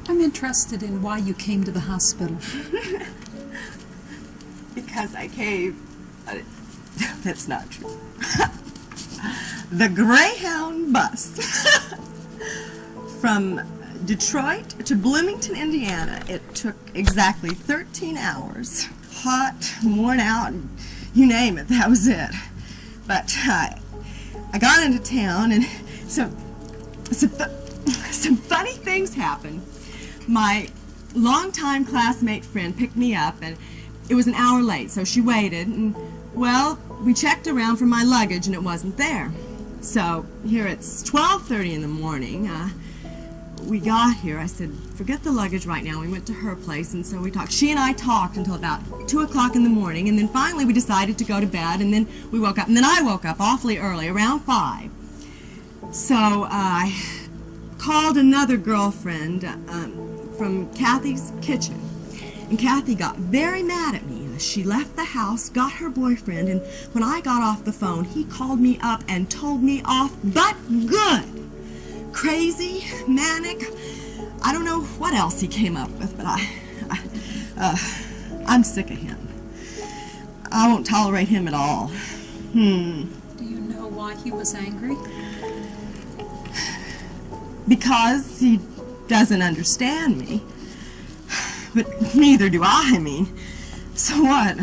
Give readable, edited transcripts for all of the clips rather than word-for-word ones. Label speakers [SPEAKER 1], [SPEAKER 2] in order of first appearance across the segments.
[SPEAKER 1] I'm interested in why you came to the hospital.
[SPEAKER 2] Because I came... that's not true. The Greyhound bus from Detroit to Bloomington, Indiana. It took exactly 13 hours. Hot, worn out, you name it, that was it. But I got into town and some funny things happened. My longtime classmate friend picked me up, and it was an hour late, so she waited, and, well, we checked around for my luggage, and it wasn't there. So here it's 12:30 in the morning. We got here. I said, forget the luggage right now. We went to her place, and so we talked. She and I talked until about 2 o'clock in the morning, and then finally we decided to go to bed, and then we woke up. And then I woke up awfully early, around 5. So I called another girlfriend from Kathy's kitchen, and Kathy got very mad at me. She left the house, got her boyfriend, and when I got off the phone, he called me up and told me off, but good. Crazy, manic, I don't know what else he came up with, but I'm sick of him. I won't tolerate him at all.
[SPEAKER 1] Do you know why he was angry?
[SPEAKER 2] Because he doesn't understand me. But neither do I mean. So what?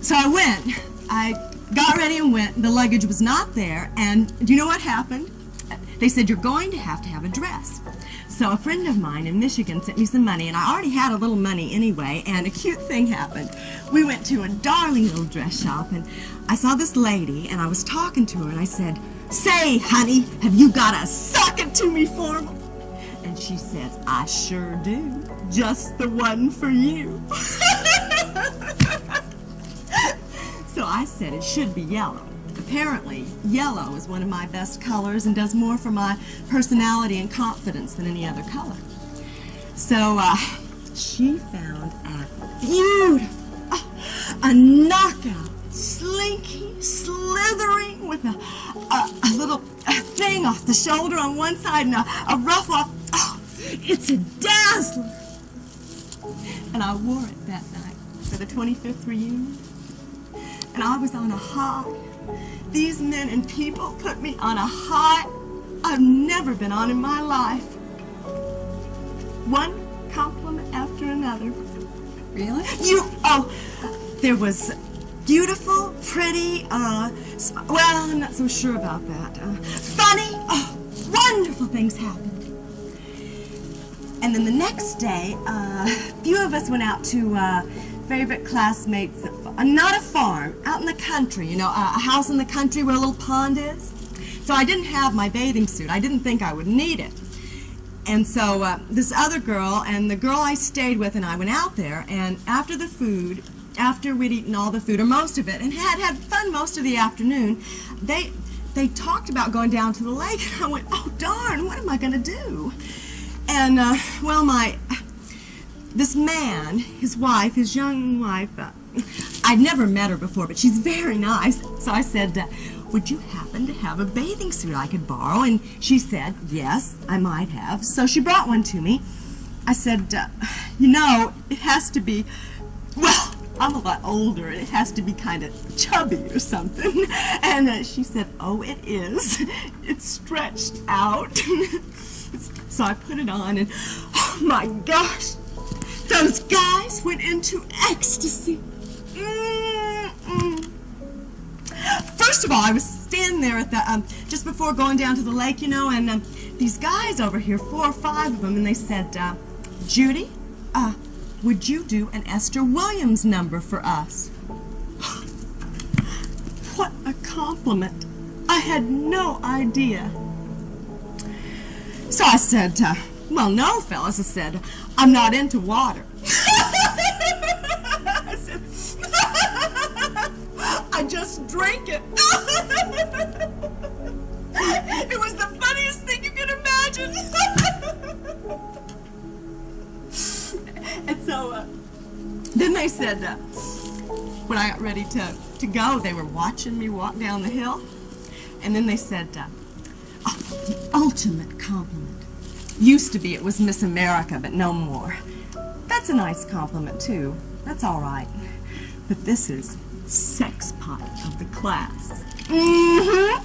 [SPEAKER 2] So I went. I got ready and went. The luggage was not there. And do you know what happened? They said, you're going to have a dress. So a friend of mine in Michigan sent me some money, and I already had a little money anyway, and a cute thing happened. We went to a darling little dress shop, and I saw this lady, and I was talking to her, and I said, say, honey, have you got a socket to me formal? And she says, I sure do. Just the one for you. So I said it should be yellow. Apparently, yellow is one of my best colors and does more for my personality and confidence than any other color. So she found a beautiful, a knockout, slinky, slithering with a little thing off the shoulder on one side and a ruff off. Oh, it's a dazzler. And I wore it that night for the 25th reunion. And I was on a high. These men and people put me on a high I've never been on in my life. One compliment after another.
[SPEAKER 1] Really?
[SPEAKER 2] There was beautiful, pretty, well, I'm not so sure about that. Funny, wonderful things happened. And then the next day, a few of us went out to favorite classmates, not a farm, out in the country, you know, a house in the country where a little pond is. So I didn't have my bathing suit. I didn't think I would need it. And so this other girl and the girl I stayed with and I went out there, and after the food, after we'd eaten all the food, or most of it, and had fun most of the afternoon, they talked about going down to the lake, and I went, oh darn, what am I going to do? And, well, this man, his wife, his young wife, I'd never met her before, but she's very nice. So I said, would you happen to have a bathing suit I could borrow? And she said, yes, I might have. So she brought one to me. I said, you know, it has to be, well, I'm a lot older, and it has to be kind of chubby or something. And she said, oh, it is. It's stretched out. So I put it on, and oh my gosh, those guys went into ecstasy. First of all, I was standing there at the just before going down to the lake, you know, and these guys over here, 4 or 5 of them, and they said, Judy, would you do an Esther Williams number for us? What a compliment. I had no idea. So I said, well, no, fellas, I said, I'm not into water. I said, I just drink it. It was the funniest thing you could imagine. And so then they said, when I got ready to go, they were watching me walk down the hill. And then they said, oh, the ultimate compliment. Used to be it was Miss America, but no more. That's a nice compliment, too. That's all right. But this is sex pot of the class. Mm-hmm.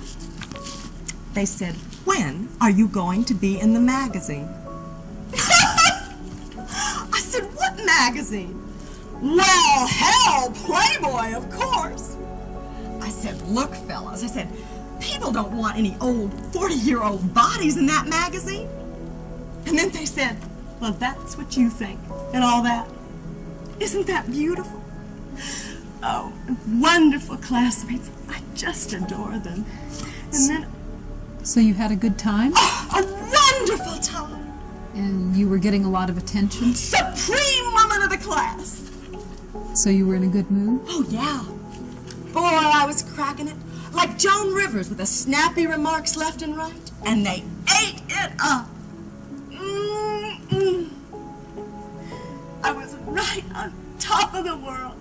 [SPEAKER 2] They said, when are you going to be in the magazine? I said, what magazine? Well, hell, Playboy, of course. I said, look, fellas, I said, people don't want any old 40-year-old bodies in that magazine. And then they said, well, that's what you think, and all that. Isn't that beautiful? Oh, wonderful classmates. I just adore them. And then...
[SPEAKER 1] So you had a good time?
[SPEAKER 2] Oh, a wonderful time.
[SPEAKER 1] And you were getting a lot of attention?
[SPEAKER 2] Supreme woman of the class.
[SPEAKER 1] So you were in a good mood?
[SPEAKER 2] Oh, yeah. Boy, I was cracking it. Like Joan Rivers with the snappy remarks left and right. And they ate it up. Mm-mm. I was right on top of the world.